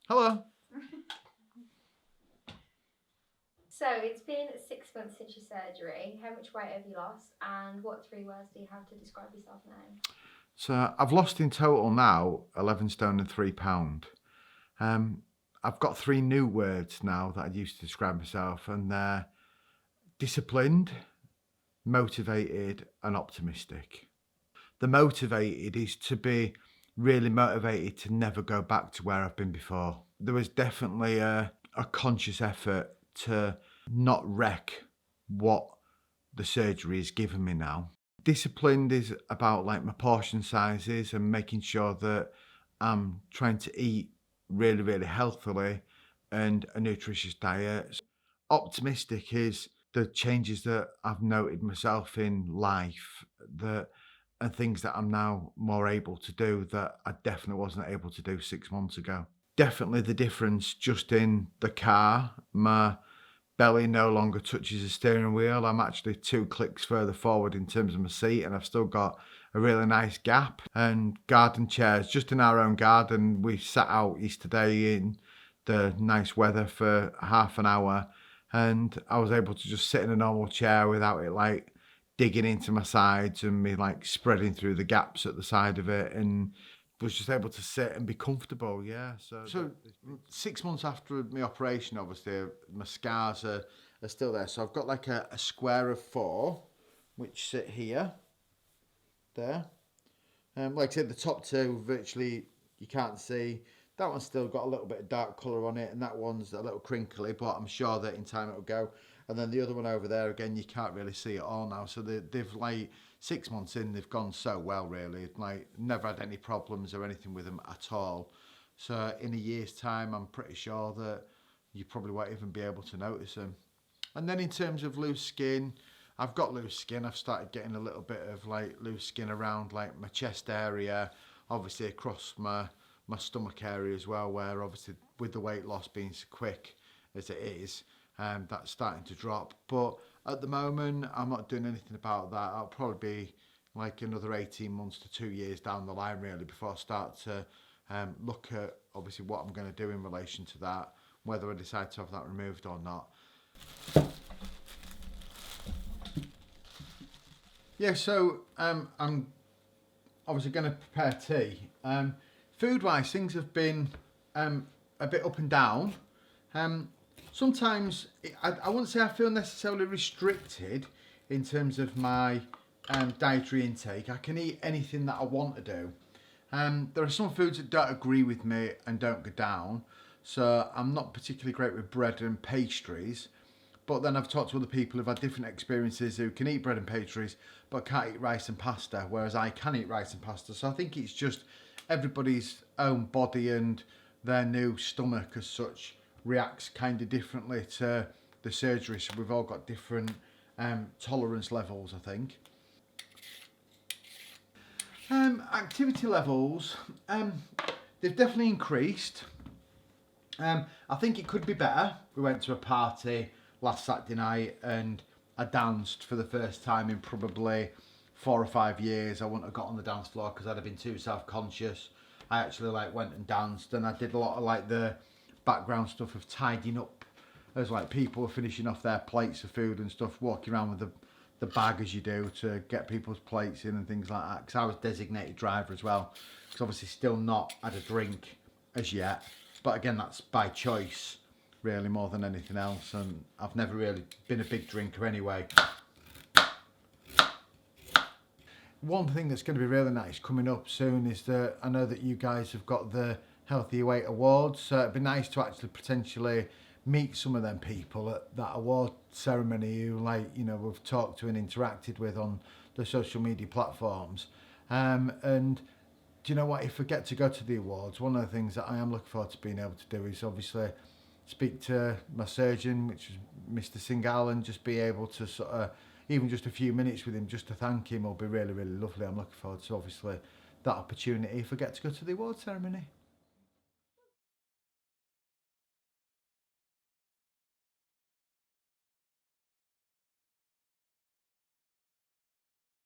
Hello. So it's been 6 months since your surgery. How much weight have you lost, and what 3 words do you have to describe yourself now? So I've lost in total now 11 stone and £3. Um, I've got three new words now that I used to describe myself, and they're disciplined, motivated, and optimistic. The motivated is to be really motivated to never go back to where I've been before. There was definitely a conscious effort to not wreck what the surgery has given me now. Disciplined is about like my portion sizes and making sure that I'm trying to eat really, really healthily and a nutritious diet. Optimistic is the changes that I've noted myself in life that and things that I'm now more able to do that I definitely wasn't able to do 6 months ago. Definitely the difference just in the car. My belly no longer touches the steering wheel. I'm actually 2 clicks further forward in terms of my seat, and I've still got a really nice gap. And garden chairs, just in our own garden, we sat out yesterday in the nice weather for half an hour, and I was able to just sit in a normal chair without it like digging into my sides and me like spreading through the gaps at the side of it, and was just able to sit and be comfortable. Yeah. So 6 months after my operation, obviously my scars are still there. So I've got like a square of 4, which sit here, there. Like I said, the top two virtually you can't see. That one's still got a little bit of dark colour on it, and that one's a little crinkly, but I'm sure that in time it'll go. And then the other one over there, again, you can't really see it all now. So they've like 6 months in, they've gone so well, really. Like, never had any problems or anything with them at all. So in a year's time, I'm pretty sure that you probably won't even be able to notice them. And then in terms of loose skin, I've got loose skin. I've started getting a little bit of like loose skin around like my chest area, obviously across my stomach area as well, where obviously with the weight loss being so quick as it is, that's starting to drop. But at the moment, I'm not doing anything about that. I'll probably be like another 18 months to 2 years down the line, really, before I start to look at obviously what I'm going to do in relation to that, whether I decide to have that removed or not. Yeah, so I'm obviously going to prepare tea. Food-wise, things have been a bit up and down. Sometimes I wouldn't say I feel necessarily restricted in terms of my dietary intake. I can eat anything that I want to do. There are some foods that don't agree with me and don't go down. So I'm not particularly great with bread and pastries. But then I've talked to other people who've had different experiences who can eat bread and pastries but can't eat rice and pasta, whereas I can eat rice and pasta. So I think it's just everybody's own body and their new stomach as such reacts kind of differently to the surgery. So we've all got different tolerance levels, I think. Activity levels, they've definitely increased. I think it could be better. We went to a party last Saturday night and I danced for the first time in probably 4 or 5 years. I wouldn't have got on the dance floor because I'd have been too self-conscious. I actually like went and danced, and I did a lot of like the background stuff of tidying up as like people were finishing off their plates of food and stuff, walking around with the bag as you do to get people's plates in and things like that, because I was designated driver as well, because obviously still not had a drink as yet, but again that's by choice really more than anything else, and I've never really been a big drinker anyway. One thing that's going to be really nice coming up soon is that I know that you guys have got the Healthy Weight Awards, so it'd be nice to actually potentially meet some of them people at that award ceremony who, like, you know, we've talked to and interacted with on the social media platforms. And do you know what, if I get to go to the awards, one of the things that I am looking forward to being able to do is obviously speak to my surgeon, which is Mr. Singal, and just be able to sort of, even just a few minutes with him just to thank him will be really, really lovely. I'm looking forward to obviously that opportunity if I get to go to the award ceremony.